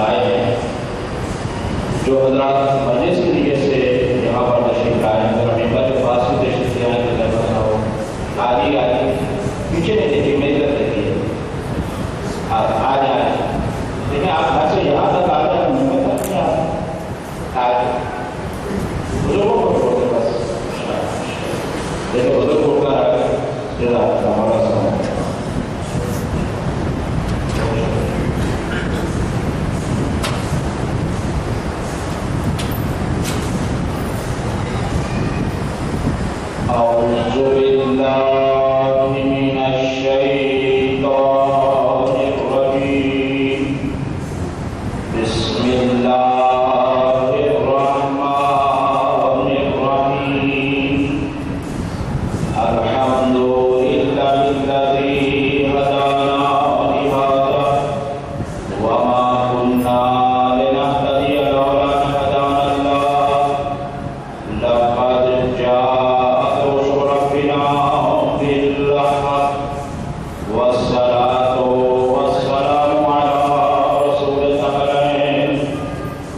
آئے ہیں، جو حضرات مجلس کے لیے سے یہاں پر تشریف لائے ہیں، اگر ممبر کے پاس بھی تشریف لے آئے تو زحمت نہ ہو، آگے پیچھے نہیں دیکھیے، میری طرف دیکھیے، آ جائیں، لیکن آپ گھر سے یہاں تک آ جائیں، ممبر تک نہیں آئے، بزرگوں کو چھوڑ دیں بس، لیکن بزرگ کو کر آ گئے ہمارا سمجھ أعوذ بالله من الشيطان الرجيم بسم الله الرحمن الرحيم الحمد لله الذي هدانا لهذا وما كنا لنهتدي لولا أن هدانا الله لقد جاءت رسل ربنا بالحق والصلاة والسلام على رسول الثقلين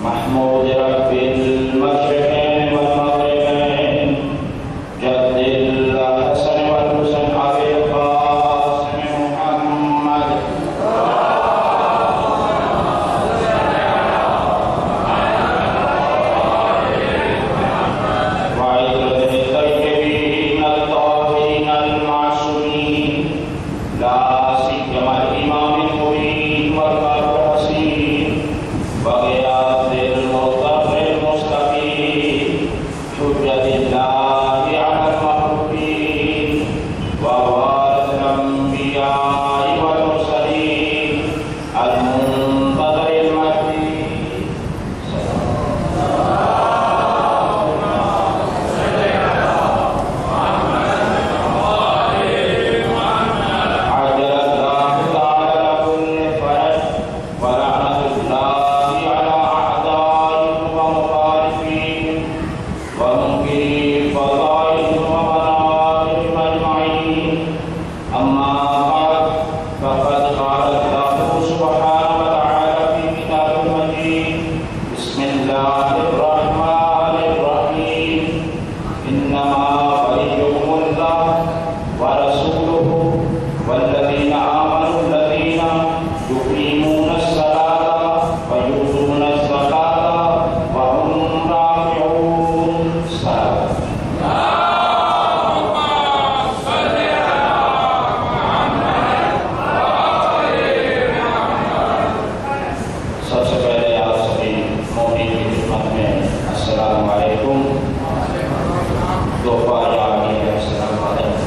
محمود رب المشرقين والمغربين جد الحسن والحسين أبي القاسم محمد وعترة الطيبين الطاهرين المعصومين لا سيما الإمام المبين والقلب الحسين وغياث المضطر المستقيم حجة الله على المخلوقين ووارث الأنبياء والمرسلين المنتظر المهدي عجل الله تعالى كل فرج ولعنة الله على أعدائكم ومخالفين ومنكري فضائلكم ومناقبكم أجمعين أما بعد فقد قال الله سبحانه وتعالى في كتاب المجيد بسم الله الرحمن الرحيم إنما وليكم الله ورسوله والذين آمنوا الذين يقيمون الصلاة ويؤتون الزكاة وهم راكعون. سب سے پہلے آپ سبھی مومنین کی خدمت میں السلام علیکم. دو بار آگے السلام علیکم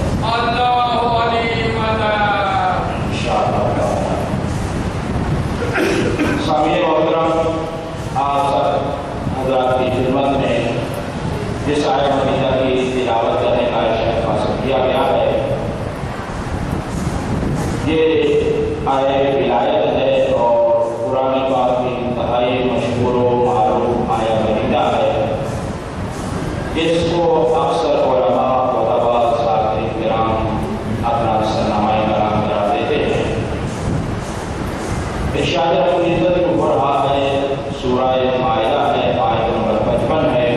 انشاءاللہ تعالی. سامعین محترم، آپ سب حضرات کی خدمت میں جس آیت مبینہ کی تلاوت کرنے کا شرف حاصل کیا گیا ہے، یہ آیت ولایت ہے اور قرآن پاک کی انتہائی مشہور و معروف آیت مبینہ ہے. اس کو اکثر علماء خطبہ ساتھی کرام اپنا سرنامہ کرام قرار دیتے ہیں. ارشاد رب العزت کے اوپر ہے سورہ مائدہ ہے، آیت نمبر 55 ہے.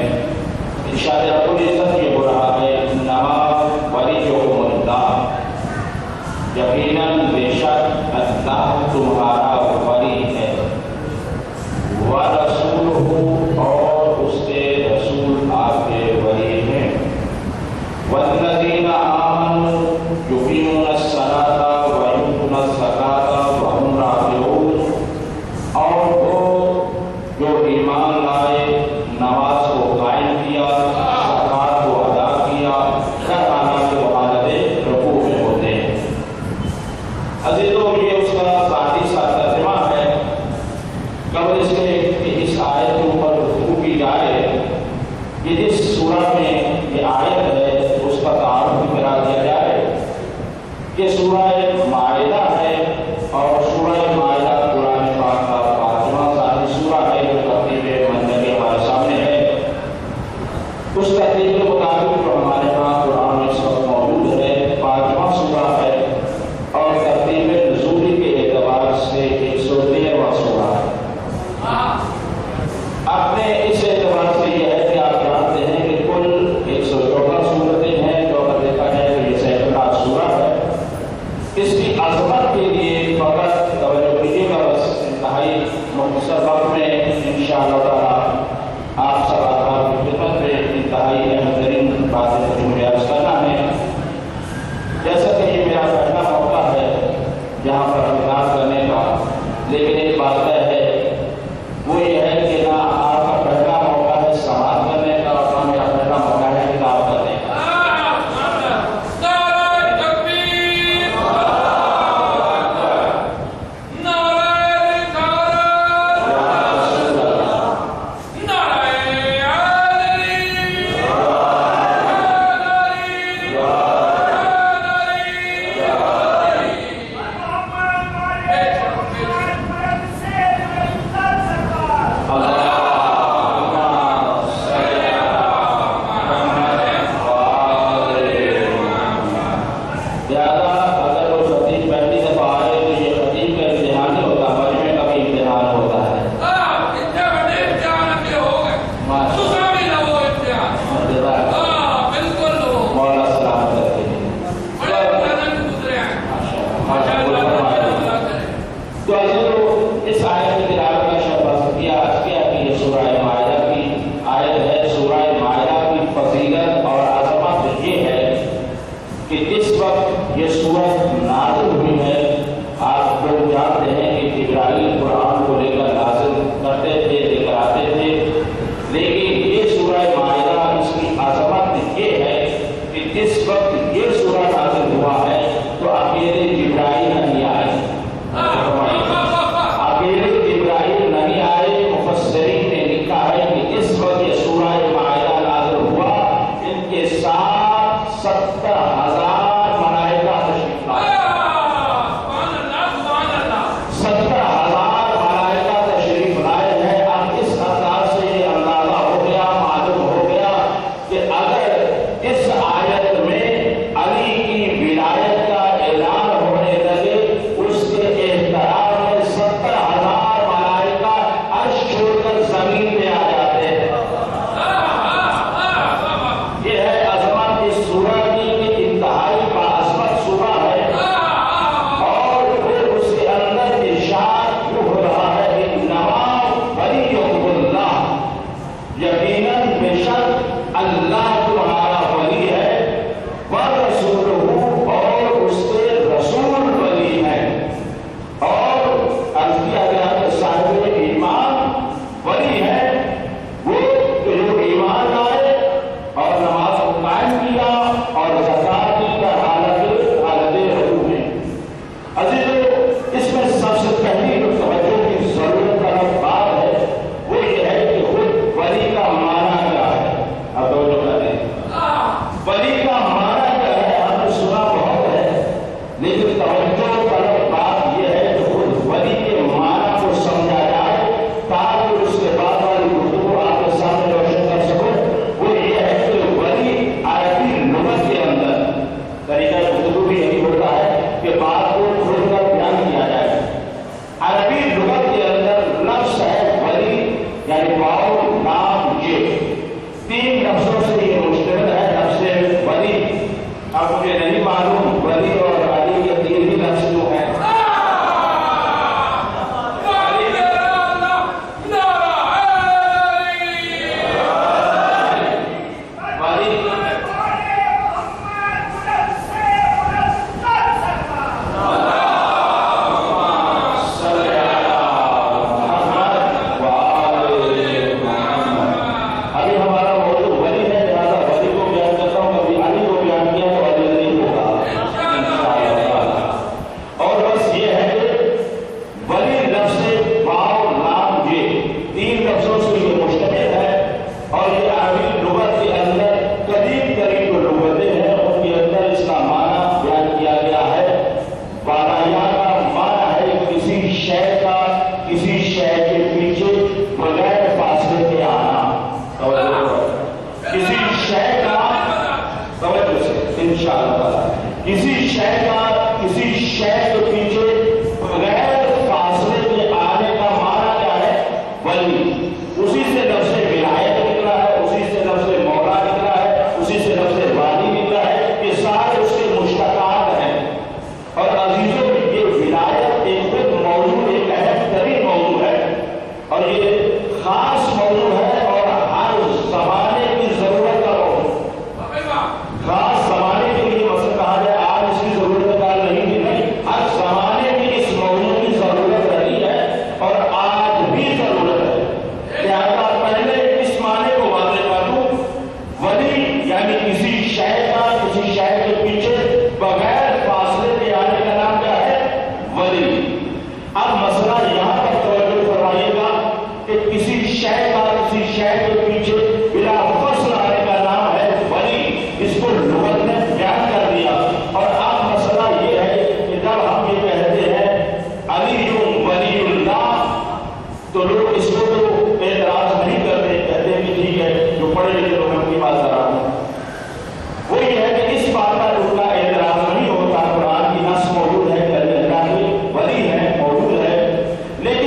ارشاد رب العزت کے اوپر ہے انما ولیکم اللہ، یقیناً بے شک اللہ تمہارا ولی ہے، ورسولہ اور اس کے رسول آپ کے ولی ہیں، والذین آمنوا یقیمون الصلاۃ ویؤتون الزکاۃ وہم راکعون، اور وہ جو ایمان لائے، نماز کو قائم کیا، زکوٰۃ کو ادا کیا، خیرانہ کے حالت رکوع میں ہوتے ہیں. عزیزوں، یہ اس کا ذاتی سا ترجمہ ہے. قبل اس کے کہ اس آیت کے اوپر گفتگو کی جائے، یہ جس سورہ میں یہ آیت ہے اس کا تعارف بھی کرا دیا جائے. یہ سورہ مائدہ ہے اور سورہ مائدہ قرآن پاک کا 5واں ذاتی سورہ ہے جو ترتیب منزلی ہمارے سامنے ہے. اس ترتیب کے مطابق جو ہمارے پاس قرآن میں اس وقت موجود ہے 5واں سورہ ہے اور ترتیب نزولی کے اعتبار سے 113واں سورہ ہے. پر خطاب کرنے کا، لیکن ایک بات ہے وہ یہ ہے کہ نہ آپ کا پہلا موقع ہے سماعت کرنے کا اور نہ میرا پہلا موقع ہے خطاب کرنے کا۔ اب مسئلہ یہاں پر توجہ فرمائیے گا کہ کسی شے کے پیچھے بلا فصل آنے کا نام ہے ولی، اس کو لغت نے بیان کر دیا۔ اور اب مسئلہ یہ ہے کہ جب ہم یہ کہتے ہیں علی ولی اللہ، تو لوگ اس کو تو اعتراض نہیں کرتے، کہتے ہیں کہ ٹھیک ہے جو پڑھے لکھے لوگ ہم کی بات کر رہا ہوں۔ وہ یہ ہے کہ اس بات پر ان کا اعتراض نہیں ہوتا، قرآن کی نص موجود ہے کہ اللہ کی ولی ہے، موجود ہے، لیکن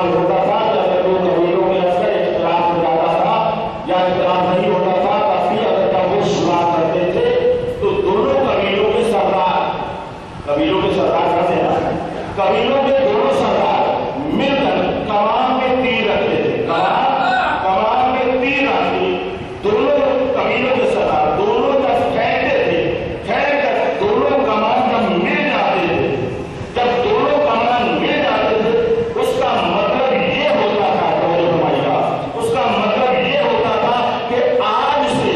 استعمال ہوتا تھا کہ اگر دو قبیلوں کے اندر اختلاف ہو جاتا تھا یا اختلاف نہیں ہوتا تھا تب بھی اگر وہ صلح کرتے تھے تو دونوں قبیلوں کے سردار کرتے ہیں قبیلوں کے دونوں سردار مل کر کمان میں تیر رکھتے تھے کمان میں تیر رکھ کے دونوں قبیلوں کے سردار دونوں جب پھینکتے تھے پھینک کر دونوں کمان جب مل جاتے تھے جب دونوں کمان مل جاتے تھے اس کا مطلب یہ ہوتا تھا اس کا مطلب یہ ہوتا تھا کہ آج سے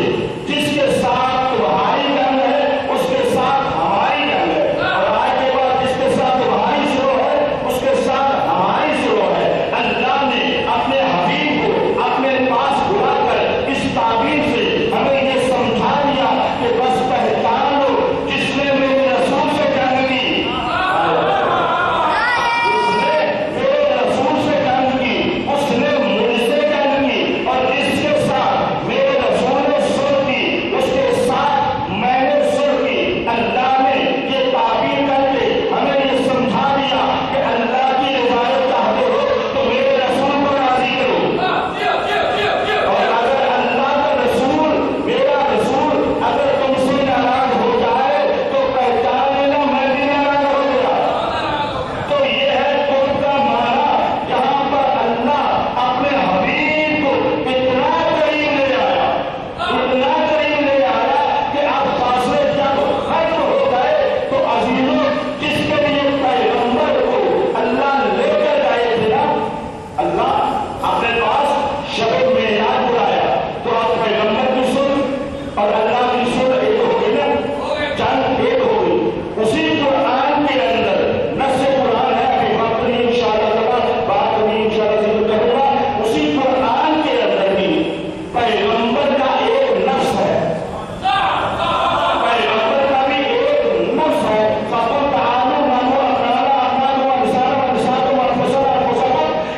جس کے ساتھ تمہاری جنگ ہے اس کے ساتھ ہماری جنگ ہے اور آج کے بعد جس کے ساتھ تمہاری شروع ہے اس کے ساتھ ہماری شروع ہے. اللہ نے اپنے حبیب کو اپنے پاس بلا کر اس تعبیر سے ہمیں یہ سمجھا دیا کہ بس پہچان لو جس نے میرے رسول سے جنگ کی اس نے مجھ سے جنگ کی اور جس کے ساتھ میرے رسول نے سر کی اس کے ساتھ میں نے سر کی. اللہ نے یہ تعبیر کر کے ہمیں یہ سمجھا دیا کہ اللہ کی رضایت چاہتے ہو تو میرے رسول کو راضی کرو اور اگر اللہ کا رسول میرا رسول اگر تم سے ناراض ہو جائے تو پہچان لینا میں بھی ناراض ہو گیا. تو یہ ہے قرب کا معنی. یہاں پر اللہ اپنے حبیب کو اتنا قریب لے آیا کہ اب فاصلے جب ختم ہو گئے تو عزیزوں جس کے لیے پیغمبر کو اللہ لے کر گئے تھے نا اللہ اپنے پاس شب معراج بلایا تو آپ پیغمبر کی سن اور اللہ کی سن ایک ہو گئی نا جنگ ایک ہو گئی. اسی قرآن کے اندر نص قرآن ہے ابھی وقت نہیں انشاءاللہ بات نہیں انشاءاللہ ذکر کروں گا. اسی قرآن کے اندر بھی پیغمبر کا ایک نفس ہے پیغمبر کا بھی ایک نفس ہے. فقل تعالوا نحو ابناء احمد ونساء ونساء وانفسنا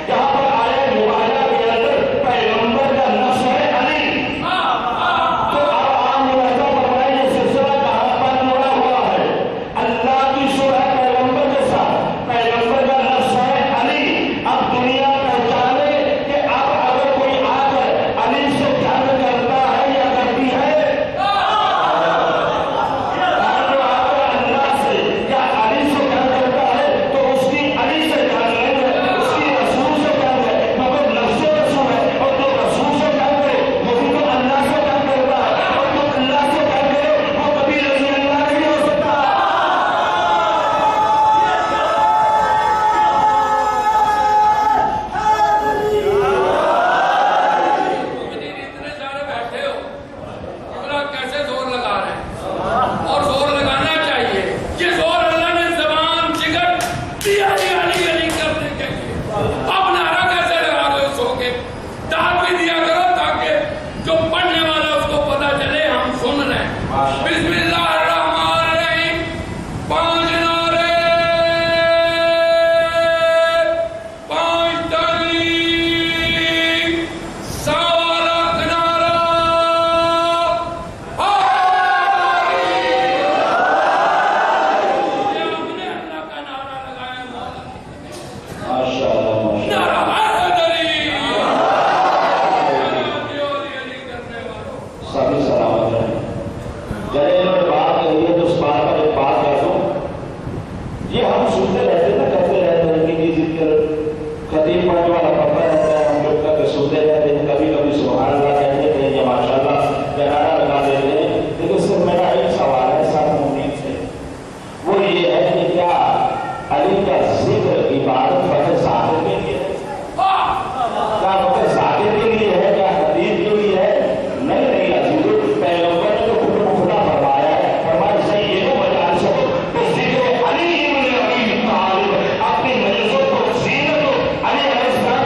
یہاں پر آیہ مبارکہ کے اندر پیغمبر کا نفس ہے علی. تو اب آپ ملاحظہ فرمائیں یہ سلسلہ کہاں پر مڑا ہوا ہے. اللہ کی سر ہے پیغمبر کے ساتھ پیغمبر کا نفس ہے علی. اب دنیا پہچانے کہ اب اگر کوئی آ کر علی سے جنگ کرتا ہے یا کرتی ہے جو آ کر اللہ سے یا علی سے جنگ کرتا ہے تو اس کی علی سے جنگ ہے اس کی رسول سے جنگ ہے مگر نفس رسول ہے. اور جو رسول سے جنگ کرے وہ بھی تو اللہ سے جنگ کرتا ہے اور جو اللہ سے جنگ کرے وہ کبھی رضی اللہ نہیں ہو سکتا. اتنے سارے بیٹھے ہو کیسے زور لگا رہے ہیں اور زور لگانا چاہیے. یہ زور اللہ نے زبان جگر دیا ہی علی علی کرنے کے لیے. اب نعرہ کیسے لگا رہے ہو سو کے داد بھی دیا کرو تاکہ جو پڑھنے والا اس کو پتا چلے ہم سن رہے ہیں. بسم اللہ الرحمن الرحیم. 5 نعرے 5 تحریک 100 لاکھ نعرہ یہ ہم نے اللہ کا نعرہ لگایا ماشاءاللہ ماشاءاللہ. نعرہ حیدری علی کرنے والوں. سبھی سلامت رہیں. چلے انہوں نے بات کہی ہے تو اس بات پر ایک بات کر دوں. یہ ہم سنتے رہتے نا کرتے رہتے ہیں کہ ذکر خطیب پڑھنے والا پڑھتا رہتا ہے ہم لوگ تک سنتے رہتے ہیں. کبھی کبھی سبحان اللہ کہتے ہیں یا ماشاء اللہ نعرہ لگا دیتے ہیں. لیکن صرف میرا ایک سوال ہے سب ممکن سے وہ یہ ہے کہ کیا علی کا ذکر عبادت فقط ذاکر کے لیے ہے کیا فقط ذاکر کے لیے ہے کیا خطیب کے لیے ہے؟ نہیں عزیزو پیغمبر نے تو حکم خدا فرمایا ہے فرمایا سیدو مجالسو تو ذکر علی ابن ابی طالب اپنی مجلسوں کو زینت علی علیہ السلام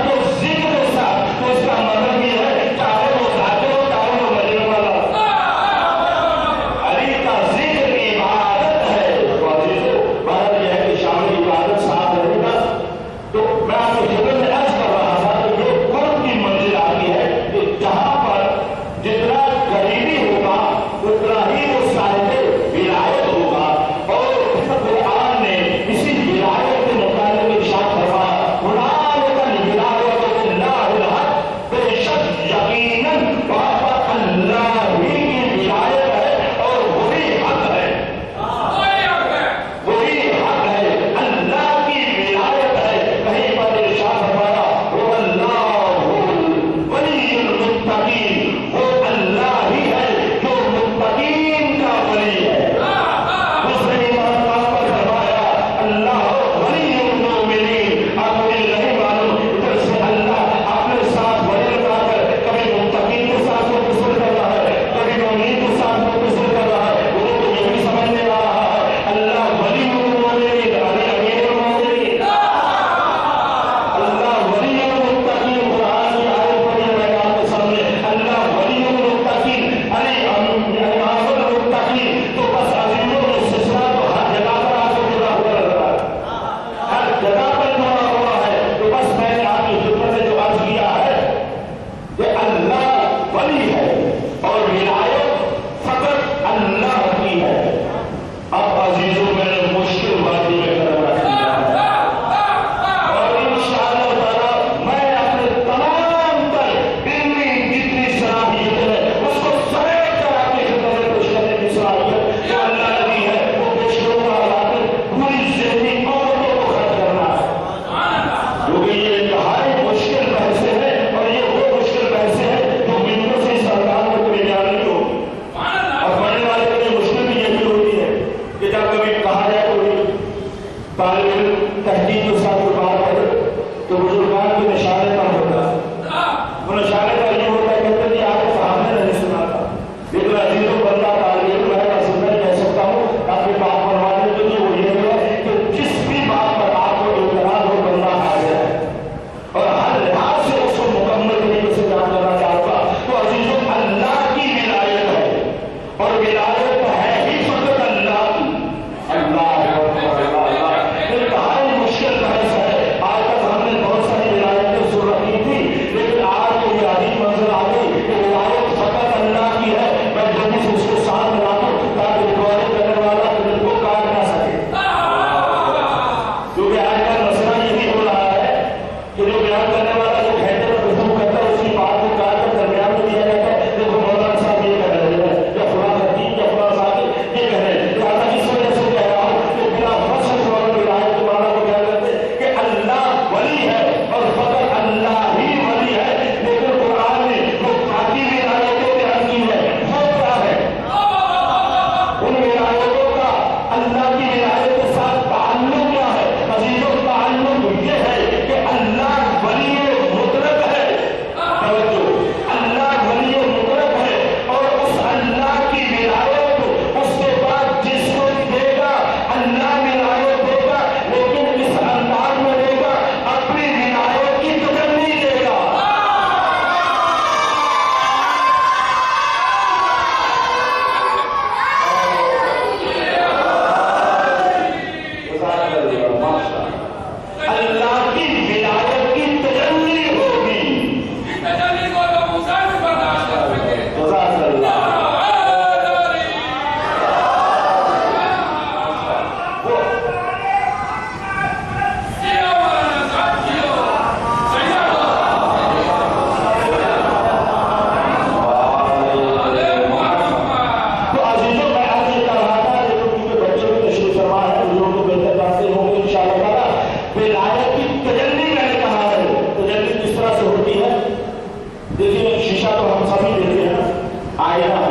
آئینہ،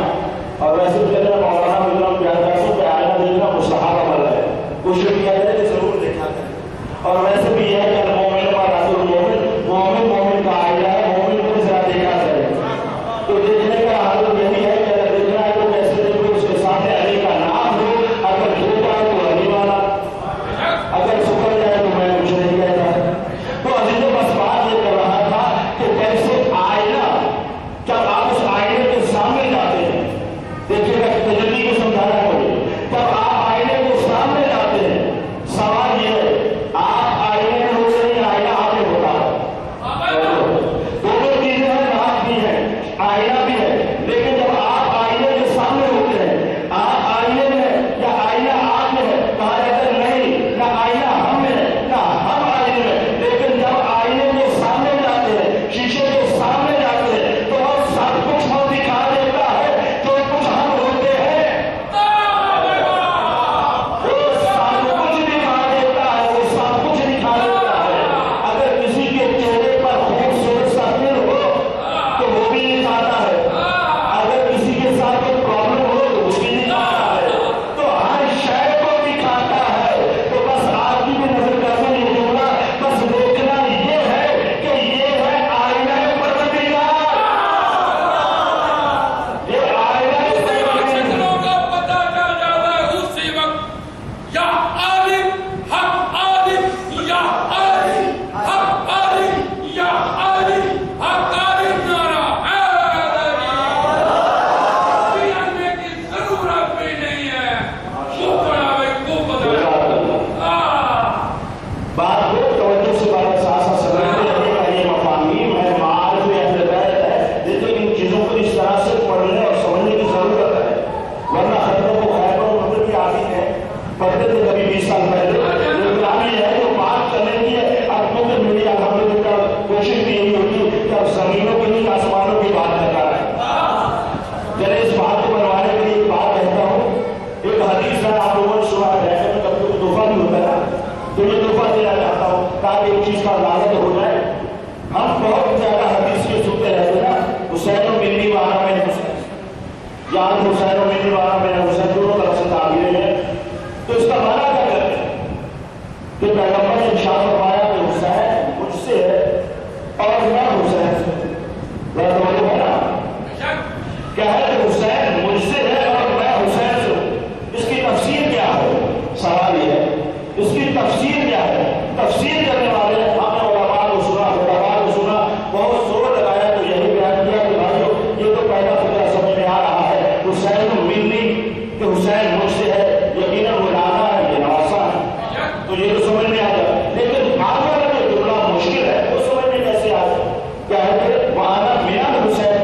اور ویسے بھی کہتے ہیں مولانا مجرم پیاسوں پہ آئینہ دیکھنا مستحب عمل ہے، کوشش کیا جائے کہ ضرور دیکھا کرے۔ اور ویسے بھی یہ ہے کہ مومن مراد المومن، مومن مومن کا آئینہ ہے، مومن کو ذرا دیکھا کرے۔ تو دیکھنے کا حالت یہی ہے کہ اگر دیکھنا ہے تو کیسے دیکھو، اس کے سامنے علی کا نام ہو، اگر جھوٹ آئے تو علی والا، اگر سکر جائے تو میں کچھ نہیں کہتا۔ تو عزیزوں بس بات یہ کر رہا تھا کہ کیسے آئینہ، جب آپ اس آئینے کے سامنے جاتے ہیں، دیکھیے گا تجلی کو سمجھانا ہے مجھے، جب آپ آئینے کو سامنے جاتے ہیں، سوال یہ ہے آپ آئینے میں ہوتے ہیں یا آئینہ آپ میں ہوتا ہے؟ دونوں چیزیں ہیں، آپ بھی ہیں، آئینہ بھی ہے، لیکن جب آپ آئینے کے سامنے ہوتے ہیں، آپ آئینے میں یا آئینہ آپ میں ہے، کہا جاتا ہے نہیں، نہ آئینہ ہم میں ہے نہ ہم آئینے میں، لیکن جب آئینے کے سامنے جاتے ہیں، شیشے کے سامنے جاتے ہیں، تو وہ سب کچھ وہ دکھا دیتا ہے جو کچھ ہم ہوتے ہیں، وہ سب کچھ دکھا دیتا ہے، وہ سب کچھ دکھا دیتا ہے۔ اگر کسی کے چہرے پر خوبصورت سا دل ہو تو وہ بھی دکھاتا ہے، اگر کسی کے ساتھ کوئی پرابلم ہو تو وہ بھی دکھاتا ہے، تو ہر شے کو دکھاتا ہے۔ تو بس آپ کی بھی نظر کرنے یہ جملہ بس دیکھنا یہ ہے کہ یہ ہے آئینہ پروردگار، یہ آئینہ شکلوں کا پتہ چل جاتا ہے اسی وقت، یا عالم حق عالم، یا عالم حق عالم، یا عالم حق عالم، نعرہ حیدری، پیانے کی ضرورت بھی نہیں ہے، وہ بڑا وقوف ہے۔ بات کو توجہ سے بات ساتھ سمجھتے رہنے کا یہ مفاہیم ہے، معارف اہل بیت ہے، لیکن ان چیزوں کو اس طرح سے پڑھنے اور سمجھنے کی ضرورت ہے، ورنہ ختموں کو خیر و مدد کی عادت ہے، پڑھتے تھے کبھی 20 سال پہلے، لیکن ابھی ہے جو بات کرنے کی ہے، اب کیونکہ میری الحمدللہ کوشش بھی یہی ہوتی ہے کہ اب زمینوں کی نہیں آسمانوں کی بات کرنا ہے۔ چلے اس بات کو بنوانے کے لیے ایک بات کہتا ہوں، ایک حدیث ہے آپ لوگوں نے سنا ہے، میں کبھی کوئی تحفہ بھی ہوتا ہے نا، تو یہ تحفہ دینا چاہتا ہوں تاکہ ایک چیز کا لازم ہو جائے۔ ہم بہت زیادہ حدیث کے سنتے رہتے نا، حسین و ملنی والا میں حسین، یاد حسین و ملنی والا میں حسین، دونوں طرف سے تعبیریں ہیں، تو اس کا معنی کیا کرتے ہیں کہ پیغمبر نے ارشاد فرمایا کہ حسین مجھ سے ہے اور میں حسین سے، ذرا توجہ ہے نا، کیا ہے کہ حسین مجھ سے ہے اور میں حسین سے ہوں۔ اس کی تفسیر کیا ہے؟ سوال یہ ہے اس کی تفسیر کیا ہے؟ تفسیر کرنے والے ہم نے علماء کو سنا، علماء کو سنا، بہت زور لگایا تو یہی بیان کیا کہ بھائیو یہ تو پہلا فکرہ سمجھ میں آ رہا ہے، حسین ملنی کہ حسین مجھ سے ہے، یقیناً وہ لانا ہے، یہ نواسا ہے، تو یہ تو سمجھ میں آ جائے، لیکن آگے والا جو جملہ مشکل ہے وہ سمجھ میں کیسے آ جائے؟ کیا ہے کہ وہاں میاں حسین،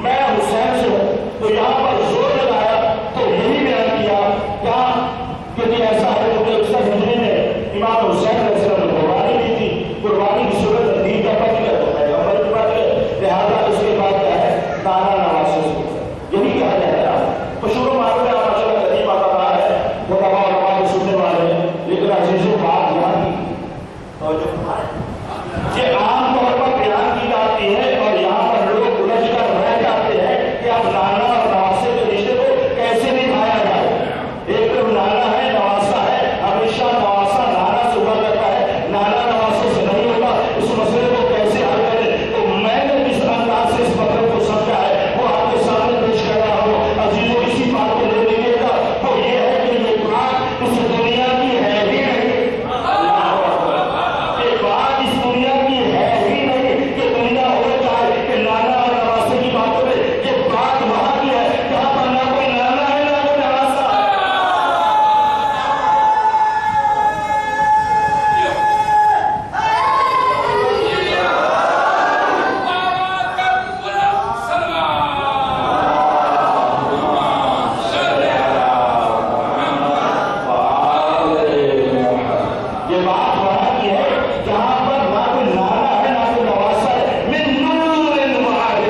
میں حسین سے ہوں، تو یہاں پر زور لگایا تو یہی بیان کیا کیا کہ ایسا ہے کہ اکثر ہجری میں امام حسین علیہ السلام نے قربانی دی تھی، قربانی کی صورت دین کا پتہ ہے تو پیغمبر کی بات ہے، لہٰذا اس کے بعد کیا ہے نانا نواسے سے یہی کہا جائے گا۔ مشہور و معروف ہے ماشاء اللہ قدیم آتا رہا ہے، وہ تمام علماء کو سننے والے، لیکن عزیزوں بات یہاں کی توجہ فرمائیں، یہ عام طور پر بیان کی جاتی ہے اور یہاں پر لوگ الجھ کر رہ جاتے ہیں کہ اب نانا اور نواسے کے رشتے کو کیسے نبھایا جائے۔ ایک تو نانا ہے، نواسا ہے، ہمیشہ نواسا نانا سے ہوا کرتا ہے، نانا نواسے سے نہیں ہوتا، اس مسئلے کو کیسے حل کرے؟ تو میں نے جس انداز سے اس مطلب کو سمجھا ہے وہ آپ کے سامنے پیش کر رہا ہوں۔ عزیزوں اسی بات کو لے لیجیے گا، وہ یہ ہے کہ یہ بات اس دنیا کی ہے ہی نہیں، یہ بات اس دنیا کی ہے ہی نہیں کہ دنیا ہو جائے کہ نانا اور نواسے کی باتوں میں، یہ بات وہاں کی ہے جہاں پر نہ کوئی نانا ہے نہ کوئی نواسا ہے۔ یہ بات وہاں کی ہے جہاں پر نہ کوئی نانا ہے نہ کوئی نواسا ہے، من نور واحد،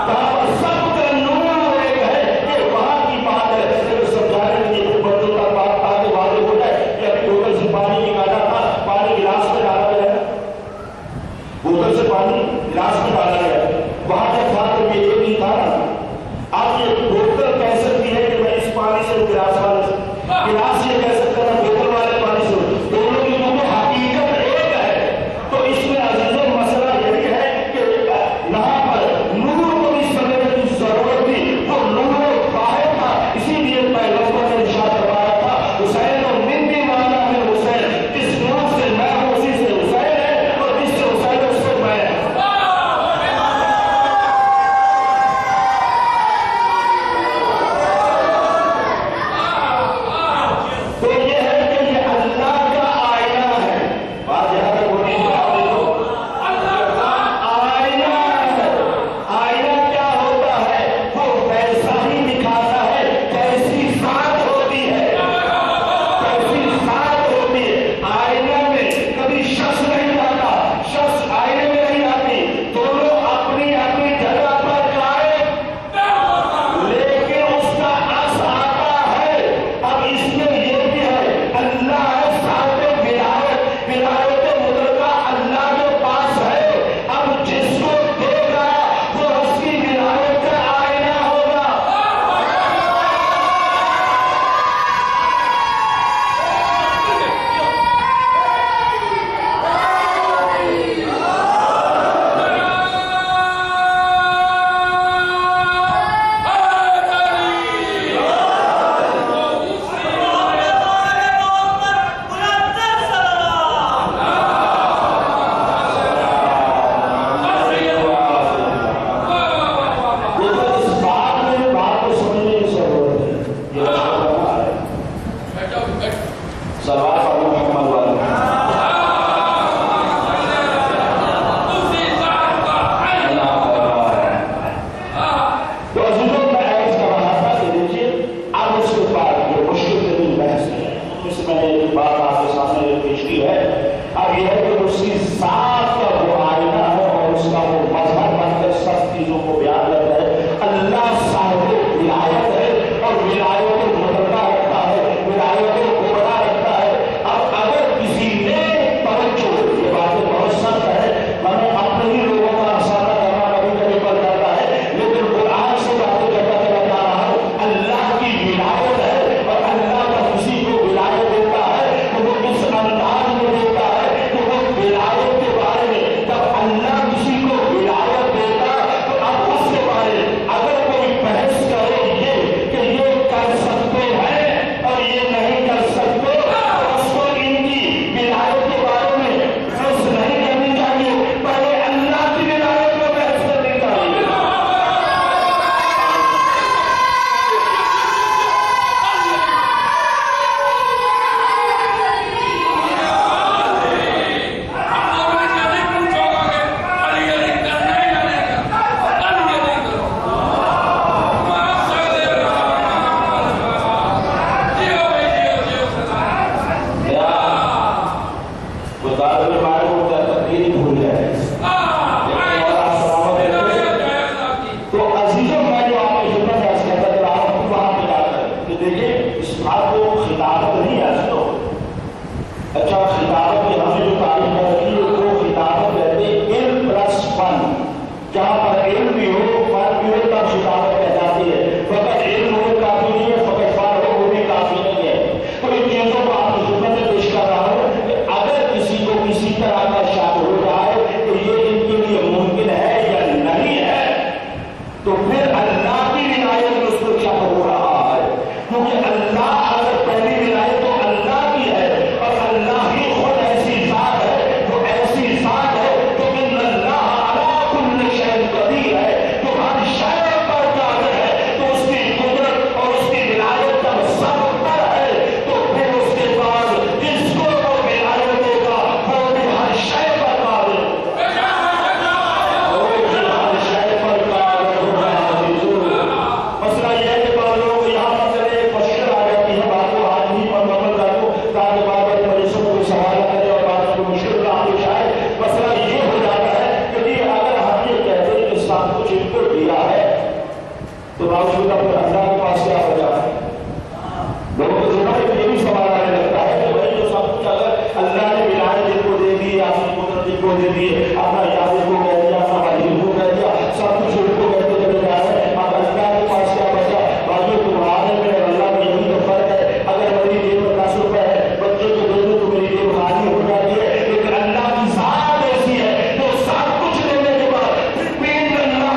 جہاں پر سب کا نور ایک ہے، یہ وہاں کی بات ہے۔ صرف سمجھانے کے لیے بچوں کا بات تاکہ واضح ہو جائے کہ ابھی بوتل سے پانی نکالا تھا، پانی گلاس میں ڈالا گیا ہے، بوتل سے پانی گلاس میں ڈالا گیا ہے، وہاں تک تھا تو یہ ایک نہیں تھا نا، تو باوجود اپنے اللہ کے پاس کیا ہو جاتا ہے؟ لوگوں کو ضرور یہ بھی سوال آنے لگتا ہے کہ بھائی جو سب کچھ اگر اللہ نے ولایت جن کو دے دی، اپنی قدرت جن کو دے دی، اپنا یاد کو کہہ دیا، اپنا وحید کو کہہ دیا، سب کچھ ان کو کہتے چلے جا رہے ہیں، اب اللہ کے پاس کیا بچا؟ باقی تمہارے میں اور اللہ میں یہی تو فرق ہے، اگر میری جیب میں 10 روپے ہے بچے کو دے دوں تو میری جیب خالی ہو جاتی ہے، لیکن اللہ کی ذات ایسی ہے جو سب کچھ دینے کے بعد پھر پیٹ اللہ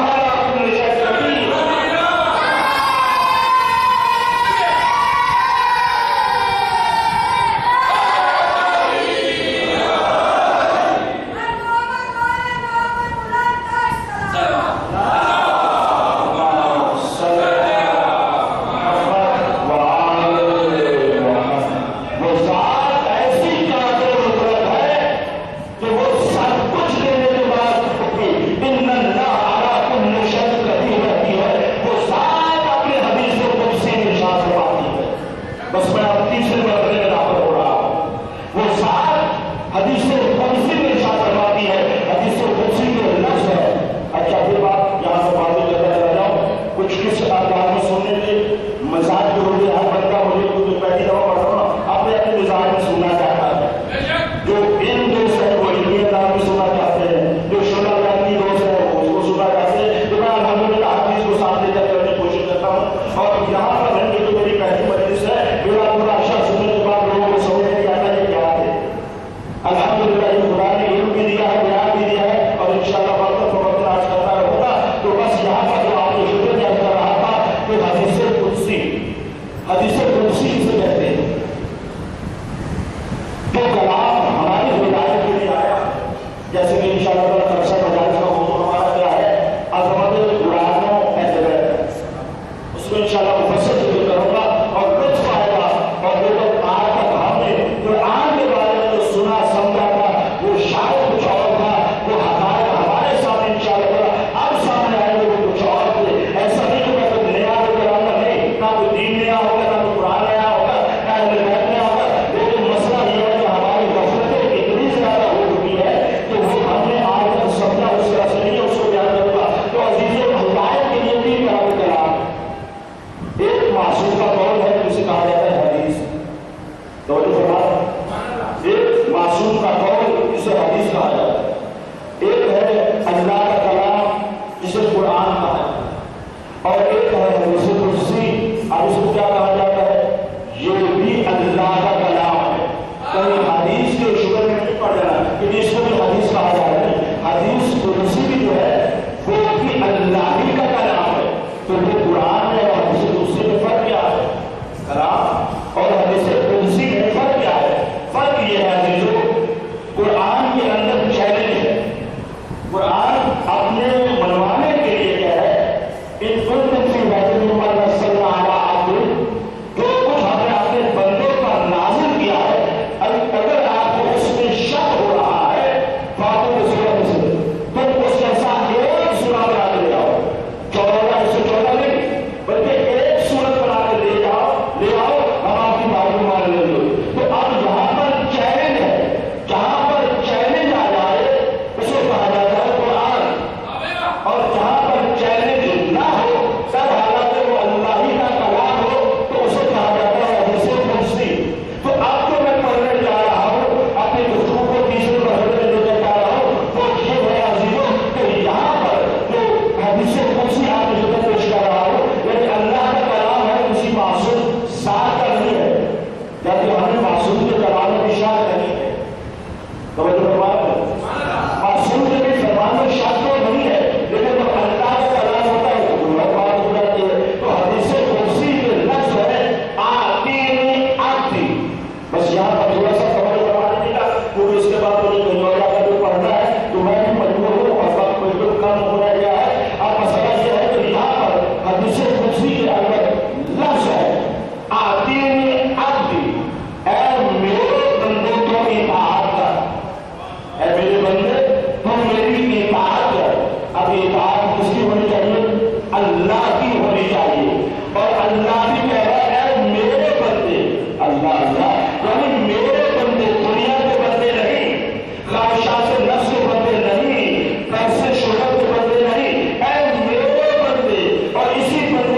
اسی بندے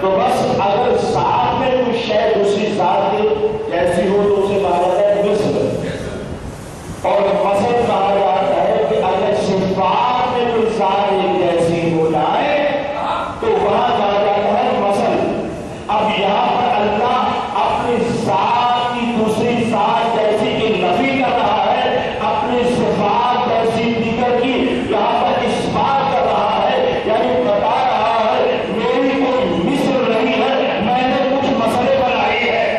تو بس اگر ساتھ میں کوئی شے دوسری ذات جیسی ہو تو اسے کہا جاتا ہے مثل، اور مثل کہا جاتا ہے کہ اگر صفات میں کوئی ذات ایک جیسی ہو جائے تو وہاں کہا جاتا ہے مثل۔ اب یہاں پر اللہ اپنی ذات کی دوسری ذات جیسی کی نفی کر رہا ہے، اپنی صفات جیسی دیگر کی یہاں پر اثبات کر رہا ہے، یعنی بتا رہا ہے میری کوئی مثل نہیں ہے، میں نے کچھ مسئلے بنائی ہے۔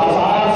1000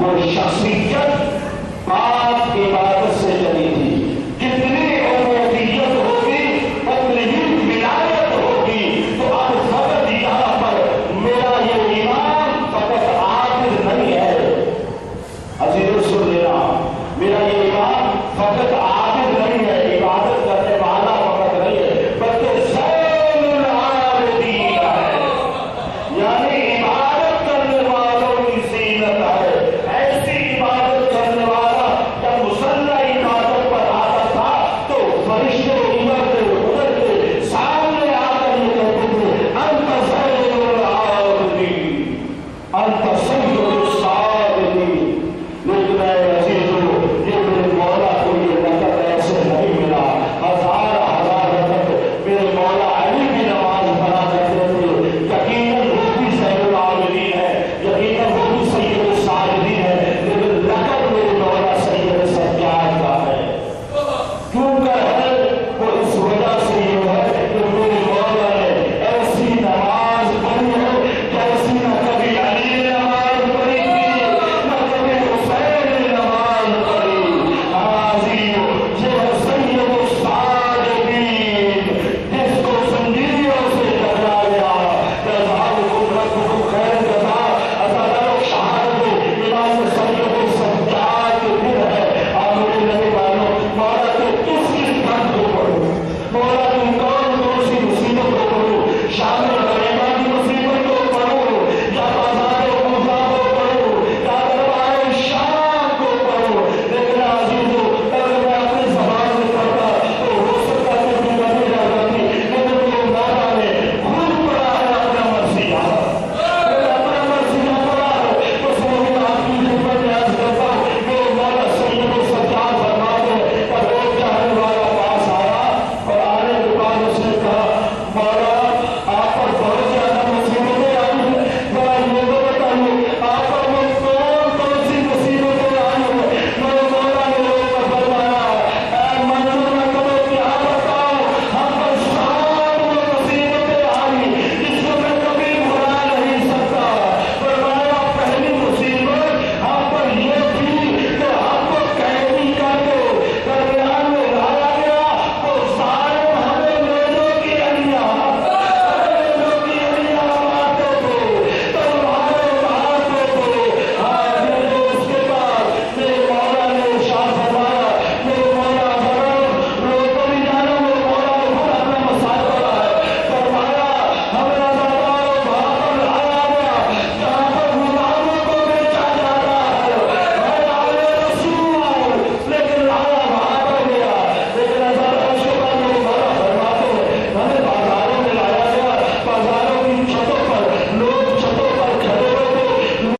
وہ شخصیت پاک عبادت سے چلی تھی. کتنی عبودیت ہوگی اتنی ہی ولایت ہوگی. تو اب فقط یہاں پر میرا یہ ایمان فقط عابد نہیں ہے. عزیزو سن لینا، میرا یہ ایمان فقط عابد نہیں ہے، عبادت کرنے والا فقط نہیں ہے، بلکہ زین العابدین ہے. یعنی عبادت کرنے والوں کی زینت ہے.